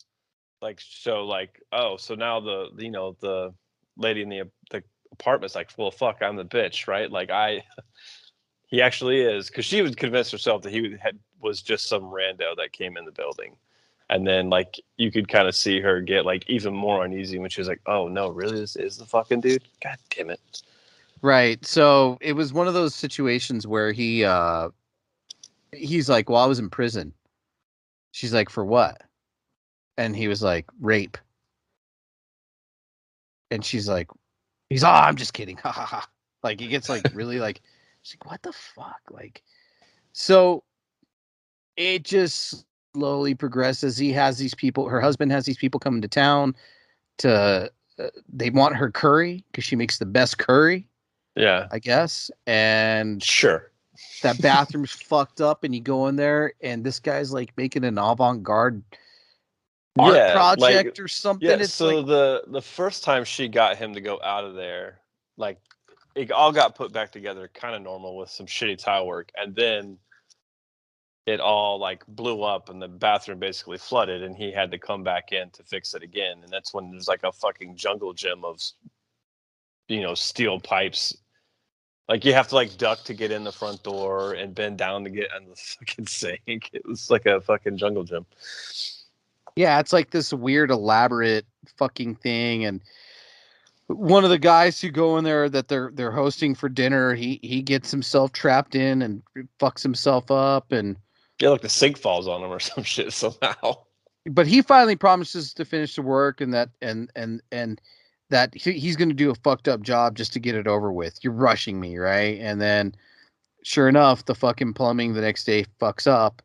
Like, so like, oh, so now the lady in the apartment's like, well, fuck, I'm the bitch, right? Like he actually is, because she was convinced herself that he was just some rando that came in the building. And then like you could kind of see her get like even more uneasy when she was like, oh no, really, this is the fucking dude? God damn it. Right. So it was one of those situations where he's like, well, I was in prison. She's like, for what? And he was like, rape. And she's like, I'm just kidding. Ha ha ha. Like he gets like really like, she's like, what the fuck? Like, so it just slowly progresses. He has these people, her husband has these people coming to town they want her curry because she makes the best curry. Yeah. I guess. And sure. That bathroom's fucked up and you go in there and this guy's like making an avant-garde art project or something. Yeah, it's so like, the first time she got him to go out of there, like it all got put back together kind of normal with some shitty tile work. And then it all like blew up and the bathroom basically flooded, and he had to come back in to fix it again. And that's when there's like a fucking jungle gym of, steel pipes. Like you have to like duck to get in the front door and bend down to get on the fucking sink. It was like a fucking jungle gym. Yeah, it's like this weird, elaborate fucking thing. And one of the guys who go in there that they're hosting for dinner, he gets himself trapped in and fucks himself up. And yeah, like the sink falls on him or some shit somehow. But he finally promises to finish the work and that that he's going to do a fucked up job just to get it over with. You're rushing me, right? And then, sure enough, the fucking plumbing the next day fucks up,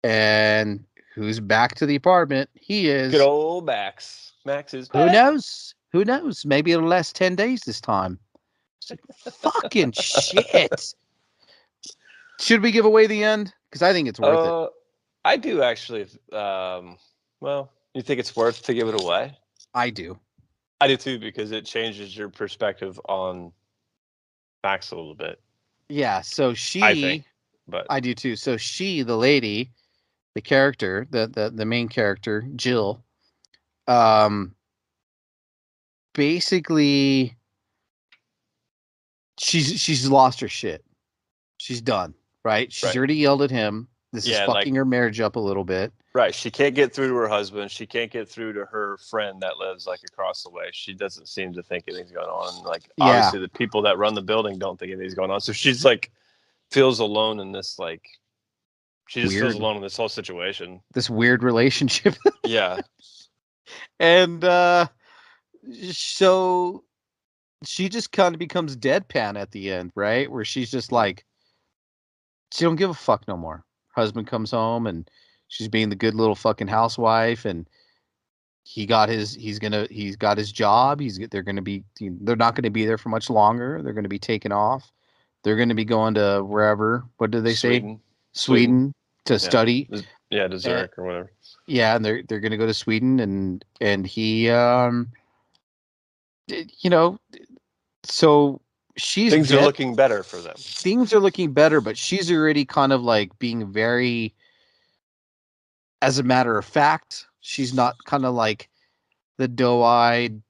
and who's back to the apartment? He is. Good old Max. Max is Who back. knows? Who knows? Maybe it'll last 10 days this time. Fucking shit. Should we give away the end? Because I think it's worth it. I do actually. Well, you think it's worth to give it away? I do. I do too, because it changes your perspective on Max a little bit. Yeah, so I think, but I do too. So she, the lady, the character, the main character, Jill, basically she's lost her shit. She's done, right? She's already yelled at him. This is fucking her marriage up a little bit. Right. She can't get through to her husband. She can't get through to her friend that lives like across the way. She doesn't seem to think anything's going on. Like obviously the people that run the building don't think anything's going on. So she's like feels alone in this she just feels alone in this whole situation. This weird relationship. Yeah. And so she just kind of becomes deadpan at the end, right? Where she's just like, she don't give a fuck no more. Husband comes home and she's being the good little fucking housewife, and he's got his job. They're not going to be there for much longer. They're going to be taken off. They're going to be going to wherever. What did they say? Sweden to study. Yeah, to Zurich or whatever. Yeah, and they're going to go to Sweden, and he, so she's things are looking better for them. Things are looking better, but she's already kind of like being very, as a matter of fact, she's not kind of like the doe-eyed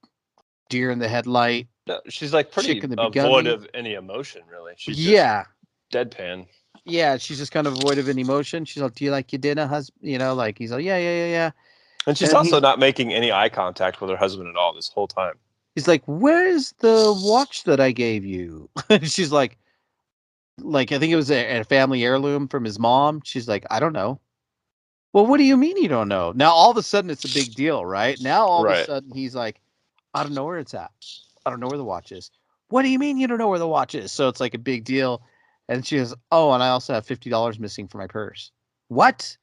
deer in the headlight. No, she's like pretty void of any emotion, really. She's just deadpan. Yeah, she's just kind of void of any emotion. She's like, "Do you like your dinner, husband?" Like he's like, "Yeah." And she's also not making any eye contact with her husband at all this whole time. He's like, "Where's the watch that I gave you?" She's like I think it was a family heirloom from his mom. She's like, "I don't know." Well, what do you mean you don't know? Now all of a sudden it's a big deal, right? Now all of a sudden he's like, "I don't know where it's at. I don't know where the watch is." What do you mean you don't know where the watch is? So it's like a big deal. And she goes, "Oh, and I also have $50 missing from my purse." What?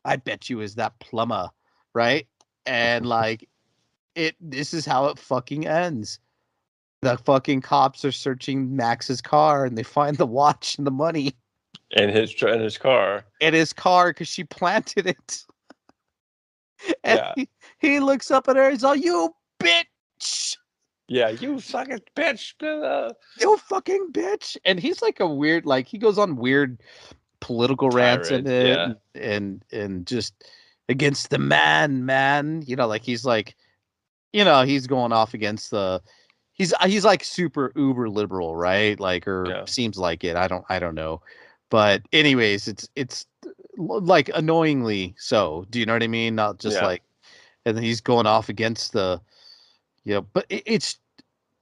I bet you is that Plumber, right? And like this is how it fucking ends. The fucking cops are searching Max's car and they find the watch and the money. In his car. In his car, because she planted it. And he looks up at her. He's all, "You bitch." Yeah, you fucking bitch. You fucking bitch. And he's like a weird, he goes on weird political rants in it, and just against the man. He's like, he's going off against he's like super uber liberal, right? Seems like it. I don't know. But anyways, it's like annoyingly so. Do you know what I mean? Not just and then he's going off against but it's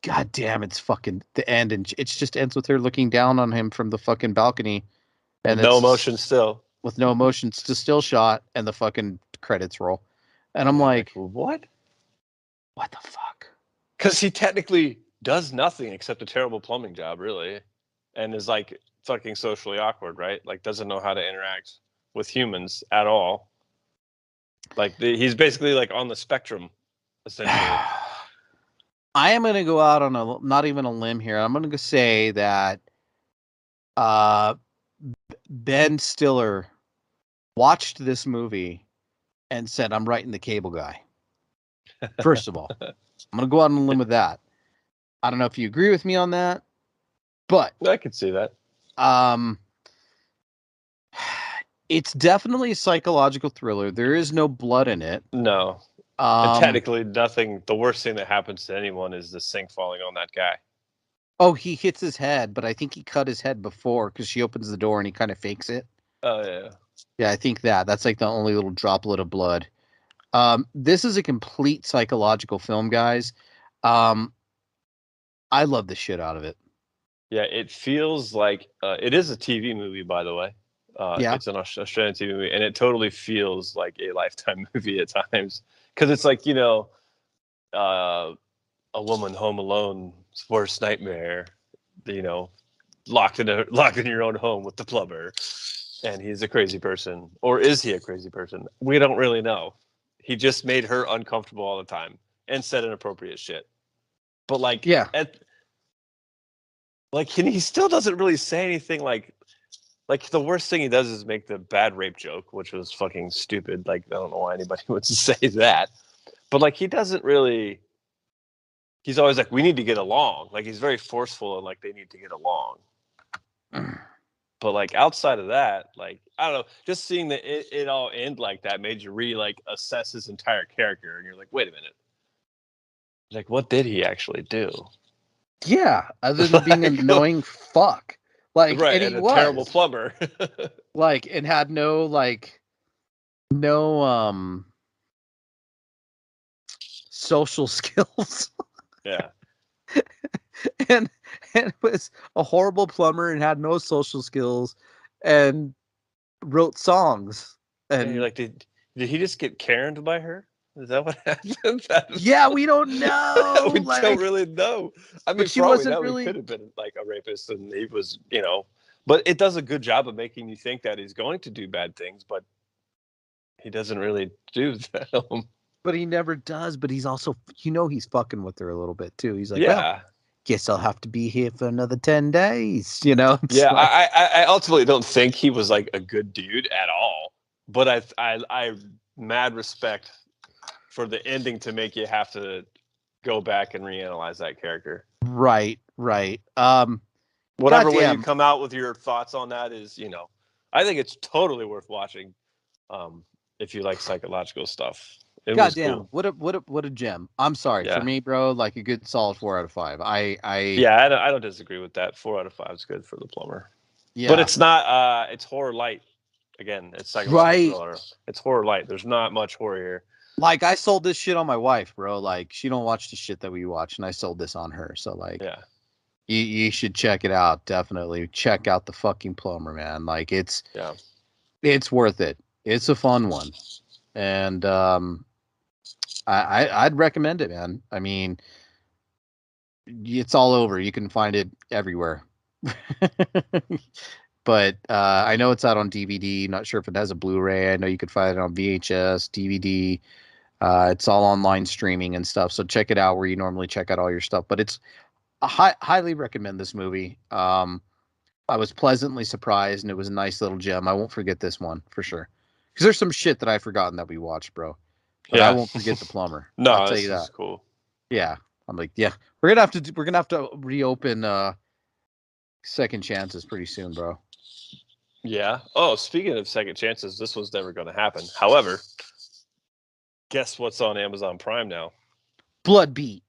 goddamn, it's fucking the end, and it just ends with her looking down on him from the fucking balcony, and no emotion still. With no emotion, it's a still shot, and the fucking credits roll, and I'm like, what? What the fuck? Because he technically does nothing except a terrible plumbing job, really, and is like fucking socially awkward, right? Like doesn't know how to interact with humans at all. Like he's basically like on the spectrum, essentially. I am going to go out on not even a limb here. I'm going to say that Ben Stiller watched this movie and said, "I'm writing the Cable Guy." First of all, I'm going to go out on a limb with that. I don't know if you agree with me on that, but I can see that. It's definitely a psychological thriller. There is no blood in it. No. And technically, nothing. The worst thing that happens to anyone is the sink falling on that guy. Oh, he hits his head, but I think he cut his head before because she opens the door and he kind of fakes it. Oh yeah. Yeah, I think that's like the only little droplet of blood. This is a complete psychological film, guys. I love the shit out of it. Yeah, it feels like it is a TV movie, by the way. Yeah. It's an Australian TV movie, and it totally feels like a Lifetime movie at times. Because it's like, a woman home alone's worst nightmare, locked in your own home with the plumber, and he's a crazy person. Or is he a crazy person? We don't really know. He just made her uncomfortable all the time and said inappropriate shit. But like, yeah. He still doesn't really say anything like the worst thing he does is make the bad rape joke, which was fucking stupid. Like, I don't know why anybody would say that. But like, he doesn't really, he's always like, we need to get along. Like, he's very forceful and like, they need to get along. But like, outside of that, like, I don't know, just seeing it all end like that made you really like assess his entire character. And you're like, wait a minute. Like, what did he actually do? Yeah, other than being an annoying fuck. Like, right, and he a was terrible plumber. like, and had no social skills. Yeah. and was a horrible plumber and had no social skills and wrote songs. And you're like, did he just get Karen'd by her? Is that what happened? Yeah, we don't know. We don't really know. I mean, she wasn't he could have been like a rapist, and he was, But it does a good job of making you think that he's going to do bad things, but he doesn't really do that. But he never does. But he's also, he's fucking with her a little bit too. He's like, yeah. Well, guess I'll have to be here for another 10 days. Yeah, like... I ultimately don't think he was like a good dude at all. But I mad respect for the ending to make you have to go back and reanalyze that character. Right. Whatever way you come out with your thoughts on that is, I think it's totally worth watching. If you like psychological stuff. Goddamn, cool. What a gem. I'm sorry. For me, bro, like a good solid 4 out of 5. I don't disagree with that. 4 out of 5 is good for The Plumber. Yeah. But it's not it's horror light. Again, it's psychological thriller. It's horror light. There's not much horror here. Like, I sold this shit on my wife, bro. Like, she don't watch the shit that we watch, and I sold this on her. So like, yeah. You should check it out. Definitely check out The fucking Plumber, man. Like, it's worth it. It's a fun one. And I'd recommend it, man. I mean, it's all over. You can find it everywhere. But I know it's out on DVD. Not sure if it has a Blu-ray. I know you could find it on VHS, DVD. It's all online streaming and stuff. So check it out where you normally check out all your stuff. But I highly recommend this movie. I was pleasantly surprised, and it was a nice little gem. I won't forget this one for sure. Because there's some shit that I've forgotten that we watched, bro. But I won't forget The Plumber. No, I'll tell you that. Is cool. Yeah, I'm like, yeah, we're gonna have to reopen Second Chances pretty soon, bro. Yeah. Oh, speaking of second chances, this was never going to happen. However, guess what's on Amazon Prime now? Bloodbeat.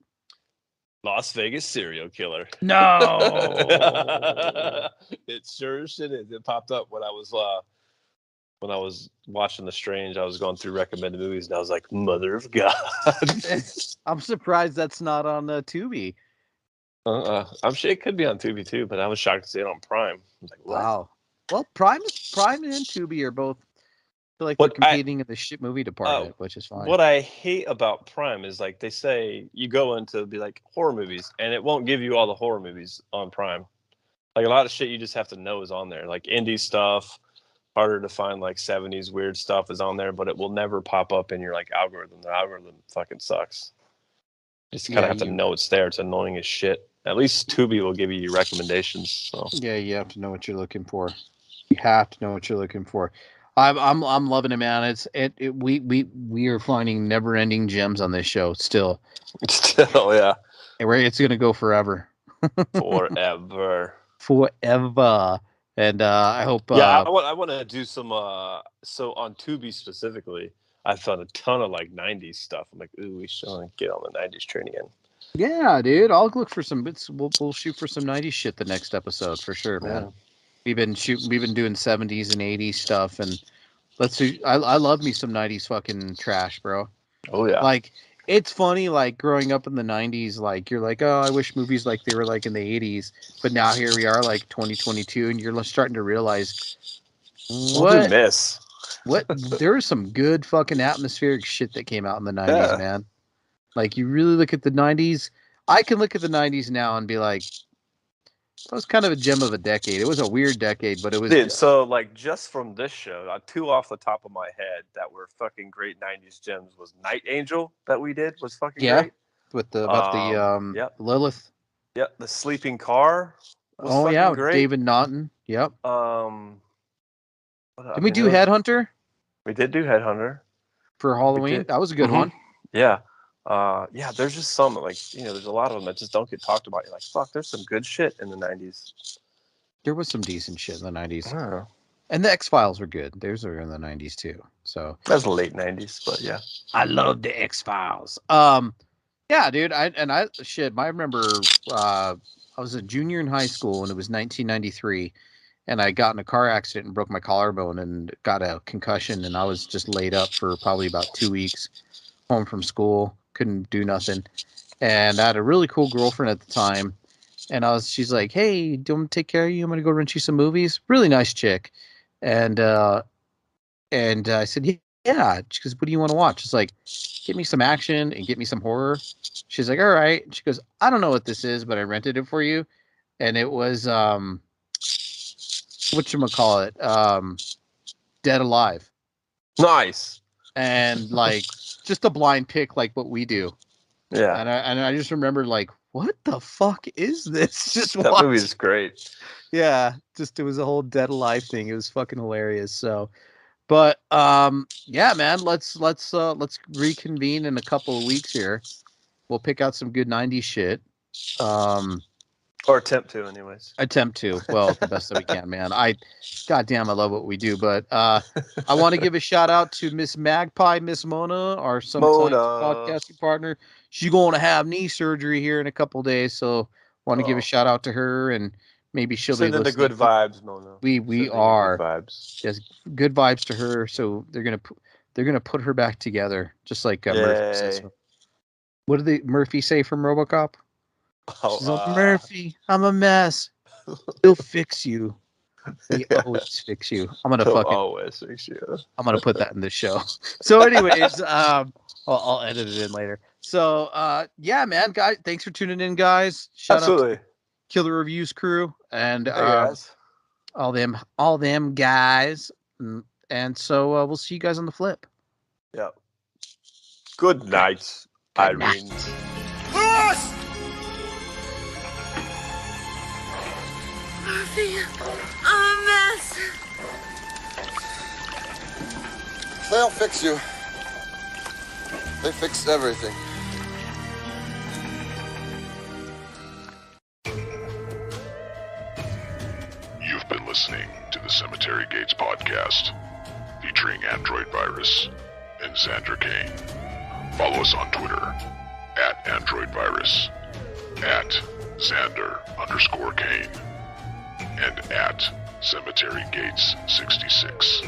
Las Vegas Serial Killer. No. It sure shit is. It popped up when I was watching The Strange. I was going through recommended movies, and I was like, "Mother of God!" I'm surprised that's not on Tubi. I'm sure it could be on Tubi too, but I was shocked to see it on Prime. I was like, what? Wow. Well, Prime and Tubi are both they're competing in the shit movie department, which is fine. What I hate about Prime is like they say you go into be like horror movies, and it won't give you all the horror movies on Prime. Like a lot of shit you just have to know is on there, like indie stuff. Harder to find, like 70s weird stuff is on there, but it will never pop up in your like algorithm. The algorithm fucking sucks. You just kind of have to know it's there. It's annoying as shit. At least Tubi will give you recommendations. So yeah, you have to know what you're looking for. You have to know what you're looking for. I'm loving it, man. We are finding never-ending gems on this show still. Yeah. And it's gonna go forever. Forever. And I hope. Yeah, I want to do some. So on Tubi specifically, I found a ton of like '90s stuff. I'm like, ooh, we should get on the '90s train again. Yeah, dude. I'll look for some bits. We'll shoot for some '90s shit the next episode for sure, man. Yeah. We've been doing '70s and '80s stuff, and let's see. I love me some '90s fucking trash, bro. Oh yeah. Like, it's funny, like, growing up in the 90s, like, you're like, oh, I wish movies like they were like in the 80s. But now here we are, like, 2022, and you're starting to realize What miss? there was some good fucking atmospheric shit that came out in the 90s, man. Like, you really look at the 90s. I can look at the 90s now and be like, that was kind of a gem of a decade. It was a weird decade, but it was. Dude, so like just from this show, two off the top of my head that were fucking great '90s gems was Night Angel that we did was fucking great. With the Lilith. Yep, the sleeping car. Was oh fucking yeah, great. David Naughton. Yep. Did we do Headhunter? We did do Headhunter for Halloween. That was a good one. Yeah. Yeah, there's just some like there's a lot of them that just don't get talked about. You're like, fuck, there's some good shit in the '90s. There was some decent shit in the '90s, Oh. and the X-Files were good. Theirs are in the '90s too. So that's the late '90s, but yeah, I love the X-Files. Yeah, dude. I remember I was a junior in high school, and it was 1993, and I got in a car accident and broke my collarbone and got a concussion, and I was just laid up for probably about 2 weeks, home from school. Couldn't do nothing, and I had a really cool girlfriend at the time, and she's like, "Hey, do you want me to take care of you? I'm gonna go rent you some movies." Really nice chick, and I said, "Yeah." She goes, "What do you want to watch?" It's like, "Get me some action and get me some horror." She's like, "All right." She goes, "I don't know what this is, but I rented it for you," and it was whatchamacallit, Dead Alive. Nice. And like just a blind pick like what we do. Yeah. And I just remember like, what the fuck is this? Just that movie is great. Yeah, just it was a whole Dead Alive thing. It was fucking hilarious. So, but yeah, man, let's reconvene in a couple of weeks here. We'll pick out some good 90s shit. Or attempt to, anyways. Attempt to. Well, the best that we can, man. Goddamn, I love what we do. But I want to give a shout out to Miss Magpie, Miss Mona, our sometimes podcasting partner. She's going to have knee surgery here in a couple of days, so want to give a shout out to her, and maybe she'll send be the good vibes, Mona. We are good vibes. Yes, good vibes to her. So they're gonna put her back together, just like Murphy says. What did Murphy say from RoboCop? She's like, Murphy, I'm a mess. He'll fix you. He always fix you. I'm gonna always fix you. I'm gonna put that in the show. So, anyways, I'll edit it in later. So, yeah, man, guys, thanks for tuning in, guys. Shout out to Killer Reviews crew and all them guys. And so we'll see you guys on the flip. Yeah. Good night, Irene. Murphy, I'm a mess. They'll fix you. They fix everything. You've been listening to the Cemetery Gates podcast, featuring Android Virus and Xander Kane. Follow us on Twitter @AndroidVirus, @Xander_Kane, and @CemeteryGates66.